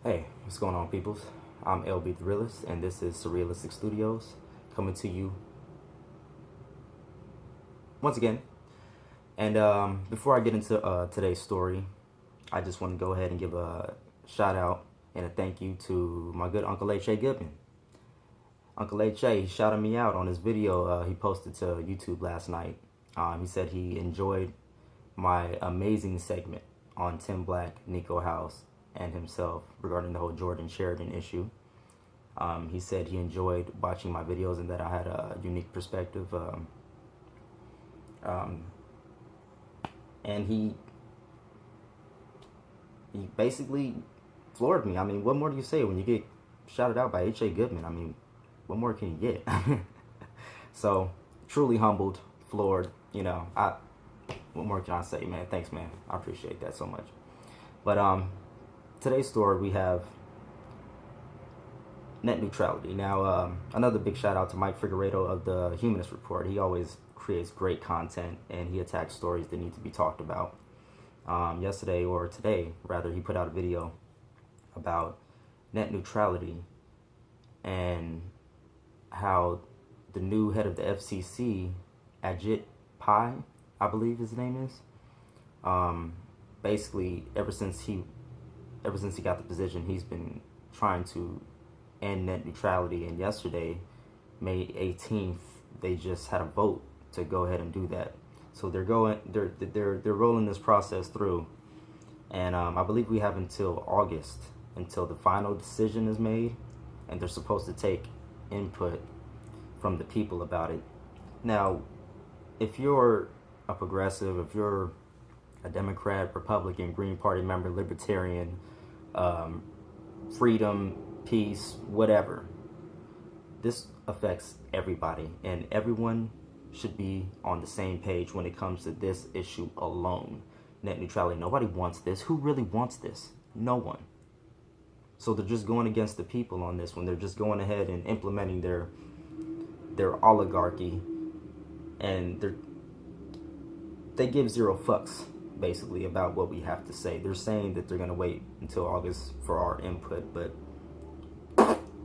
Hey, what's going on, peoples? I'm Lbtharealist, and this is Surrealistic Studios, coming to you once again. And before I get into today's story, I just want to go ahead and give a shout out and a thank you to my good Uncle h.a.Goodman. Uncle H.A. he shouted me out on his video he posted to YouTube last night. He said he enjoyed my amazing segment on Tim Black, Nico House, and himself regarding the whole Jordan Sheridan issue. He said he enjoyed watching my videos and that I had a unique perspective. And he basically floored me. I mean, what more do you say when you get shouted out by h.a.Goodman? I mean, what more can you get? So, truly humbled, floored, what more can I say, man? Thanks, man. I appreciate that so much. But today's story, we have net neutrality. Now, another big shout out to Mike Figueredo of the Humanist Report. He always creates great content, and he attacks stories that need to be talked about. Yesterday, or today, rather, he put out a video about net neutrality and how the new head of the FCC, h.a.Pai, I believe his name is, basically ever since he got the position, he's been trying to end net neutrality. And yesterday, May 18th, they just had a vote to go ahead and do that. So they're rolling this process through, and I believe we have until August until the final decision is made, and they're supposed to take input from the people about it. Now, if you're a progressive, if you're a Democrat, Republican, Green Party member, Libertarian, freedom, peace, whatever, this affects everybody, and everyone should be on the same page when it comes to this issue alone. Net neutrality. Nobody wants this. Who really wants this? No one. So they're just going against the people on this one. They're just going ahead and implementing their oligarchy, and they give zero fucks basically about what we have to say. They're saying that they're going to wait until August for our input, but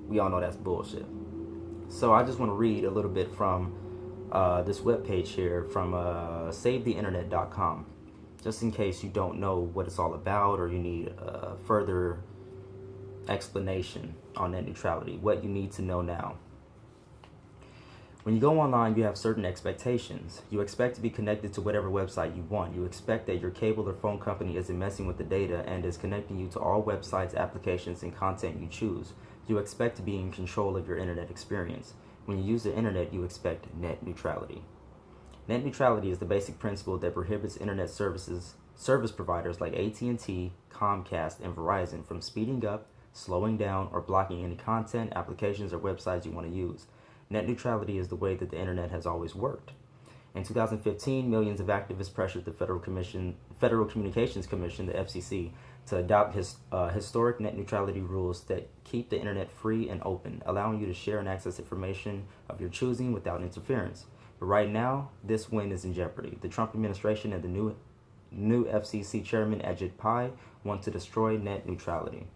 we all know that's bullshit. So I just want to read a little bit from this webpage here from SaveTheInternet.com, just in case you don't know what it's all about or you need further explanation on net neutrality, what you need to know now. When you go online, you have certain expectations. You expect to be connected to whatever website you want. You expect that your cable or phone company isn't messing with the data and is connecting you to all websites, applications, and content you choose. You expect to be in control of your internet experience. When you use the internet, you expect net neutrality. Net neutrality is the basic principle that prohibits internet service providers like AT&T, Comcast, and Verizon from speeding up, slowing down, or blocking any content, applications, or websites you want to use. Net neutrality is the way that the internet has always worked. In 2015, millions of activists pressured the Federal Communications Commission, the FCC, to adopt historic net neutrality rules that keep the internet free and open, allowing you to share and access information of your choosing without interference. But right now, this win is in jeopardy. The Trump administration and the new FCC chairman, h.a.Pai, want to destroy net neutrality.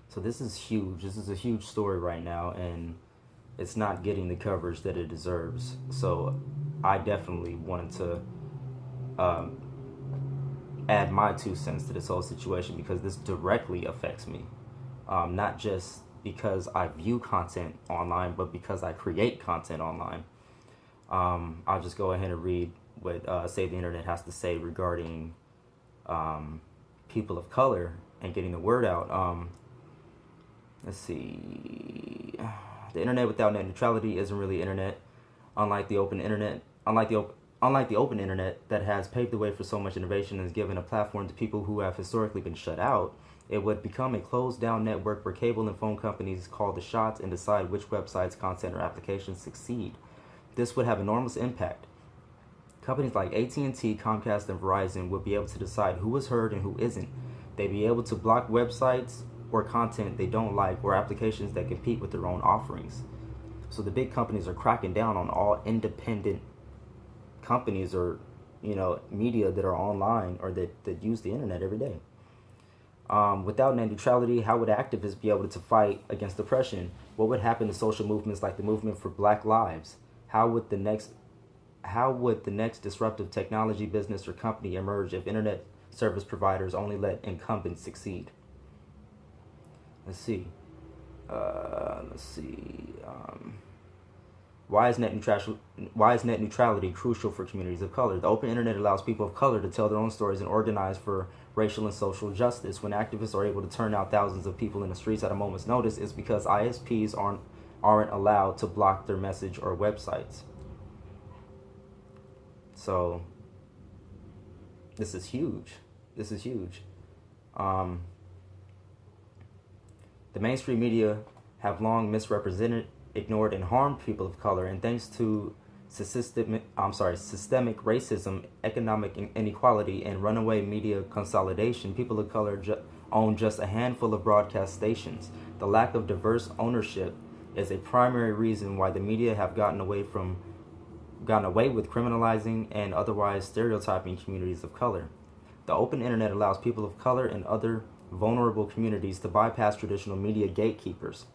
So this is huge. This is a huge story right now, and it's not getting the coverage that it deserves. So I definitely wanted to add my 2 cents to this whole situation, because this directly affects me. Not just because I view content online, but because I create content online. I'll just go ahead and read what Save the Internet has to say regarding people of color and getting the word out. Let's see. The internet without net neutrality isn't really internet. Unlike the open internet that has paved the way for so much innovation and has given a platform to people who have historically been shut out, it would become a closed-down network where cable and phone companies call the shots and decide which websites, content, or applications succeed. This would have enormous impact. Companies like AT&T, Comcast, and Verizon would be able to decide who is heard and who isn't. They'd be able to block websites or content they don't like, or applications that compete with their own offerings. So the big companies are cracking down on all independent companies or media that are online or that use the internet every day. Without net neutrality, how would activists be able to fight against oppression? What would happen to social movements like the movement for Black Lives? How would the next disruptive technology business or company emerge if internet service providers only let incumbents succeed? Let's see. Let's see. Why is net neutrality crucial for communities of color? The open internet allows people of color to tell their own stories and organize for racial and social justice. When activists are able to turn out thousands of people in the streets at a moment's notice, it's because ISPs aren't allowed to block their message or websites. So this is huge. This is huge. The mainstream media have long misrepresented, ignored, and harmed people of color, and thanks to systemic racism, economic inequality, and runaway media consolidation, people of color own just a handful of broadcast stations. The lack of diverse ownership is a primary reason why the media have gotten away with criminalizing and otherwise stereotyping communities of color. The open internet allows people of color and other vulnerable communities to bypass traditional media gatekeepers.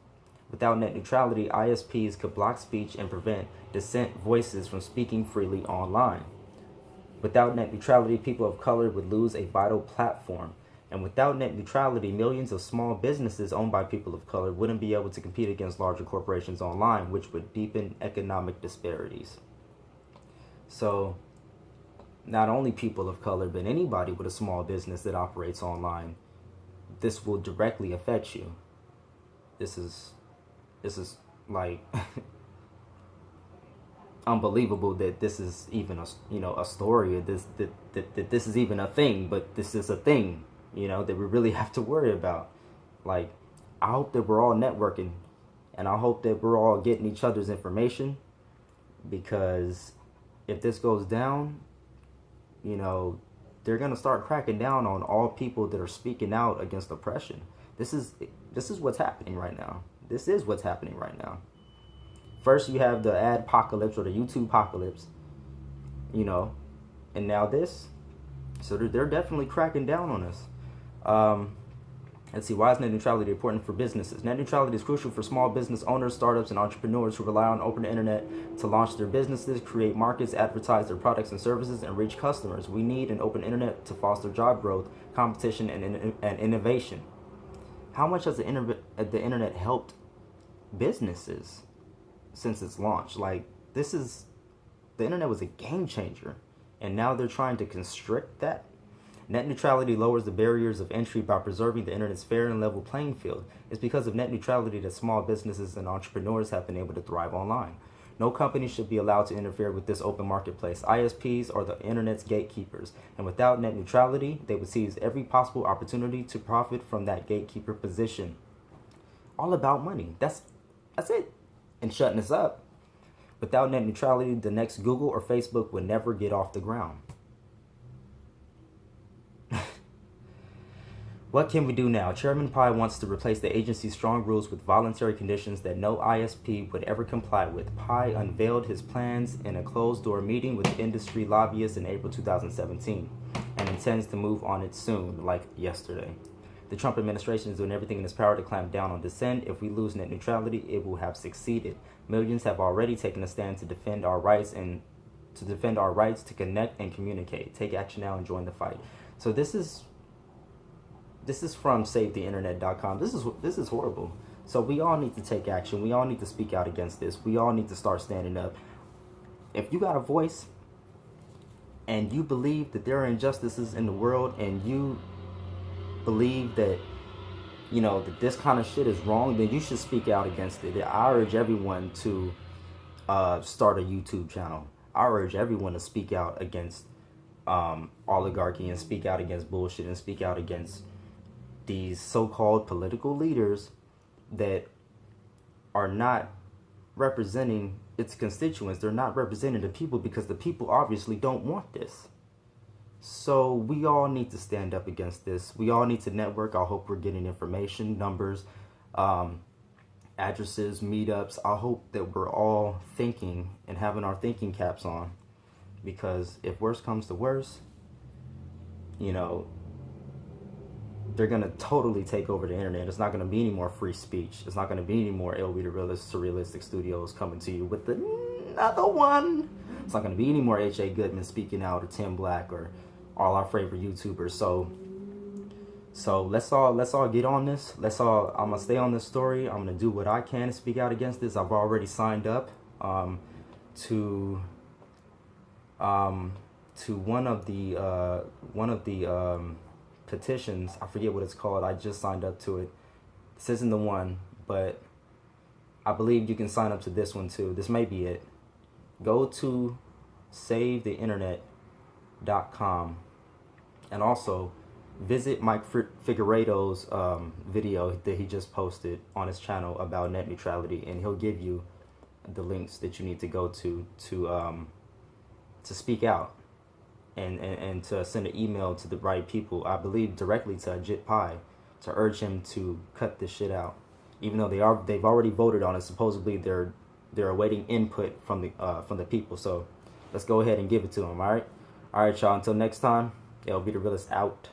Without net neutrality, ISPs could block speech and prevent dissent voices from speaking freely online. Without net neutrality, people of color would lose a vital platform. And without net neutrality, millions of small businesses owned by people of color wouldn't be able to compete against larger corporations online, which would deepen economic disparities. So, not only people of color, but anybody with a small business that operates online, this will directly affect you. This is like unbelievable that this is even a story, or that this is even a thing, but this is a thing, that we really have to worry about. Like, I hope that we're all networking, and I hope that we're all getting each other's information, because if this goes down, they're gonna start cracking down on all people that are speaking out against oppression. This is what's happening right now. This is what's happening right now. First, you have the adpocalypse or the YouTube apocalypse, and now this. So they're definitely cracking down on us. Let's see, why is net neutrality important for businesses? Net neutrality is crucial for small business owners, startups, and entrepreneurs who rely on open internet to launch their businesses, create markets, advertise their products and services, and reach customers. We need an open internet to foster job growth, competition, and innovation. How much has the internet helped businesses since its launch? Like, the internet was a game changer, and now they're trying to constrict that. Net neutrality lowers the barriers of entry by preserving the internet's fair and level playing field. It's because of net neutrality that small businesses and entrepreneurs have been able to thrive online. No company should be allowed to interfere with this open marketplace. ISPs are the internet's gatekeepers, and without net neutrality, they would seize every possible opportunity to profit from that gatekeeper position. All about money. That's it. And shutting us up. Without net neutrality, the next Google or Facebook would never get off the ground. What can we do now? Chairman Pai wants to replace the agency's strong rules with voluntary conditions that no ISP would ever comply with. Pai unveiled his plans in a closed-door meeting with industry lobbyists in April 2017 and intends to move on it soon, like yesterday. The Trump administration is doing everything in its power to clamp down on dissent. If we lose net neutrality, it will have succeeded. Millions have already taken a stand to defend our rights to connect and communicate. Take action now and join the fight. So this is from SaveTheInternet.com. This is horrible. So we all need to take action. We all need to speak out against this. We all need to start standing up. If you got a voice and you believe that there are injustices in the world, and you believe that that this kind of shit is wrong, then you should speak out against it. I urge everyone to start a YouTube channel. I urge everyone to speak out against oligarchy, and speak out against bullshit, and speak out against these so-called political leaders that are not representing its constituents. They're not representing the people, because the people obviously don't want this. So we all need to stand up against this. We all need to network. I hope we're getting information, numbers, addresses, meetups. I hope that we're all thinking and having our thinking caps on, because if worse comes to worse, they're gonna totally take over the internet. It's not gonna be any more free speech. It's not gonna be any more Lbtharealist Surrealistic Studios coming to you with another one. It's not gonna be any more h.a.Goodman speaking out, or Tim Black, or all our favorite YouTubers. So let's all get on this. I'm gonna stay on this story. I'm gonna do what I can to speak out against this. I've already signed up to one of the petitions. I forget what it's called. I just signed up to it. This isn't the one, but I believe you can sign up to this one too. This may be it. Go to SaveTheInternet.com, and also visit Mike Figueredo's video that he just posted on his channel about net neutrality, and he'll give you the links that you need to go to speak out, and to send an email to the right people. I believe directly to h.a.Pi, to urge him to cut this shit out. Even though they've already voted on it, supposedly they're awaiting input from the people. So let's go ahead and give it to them. All right, y'all. Until next time, Lbtharealist out.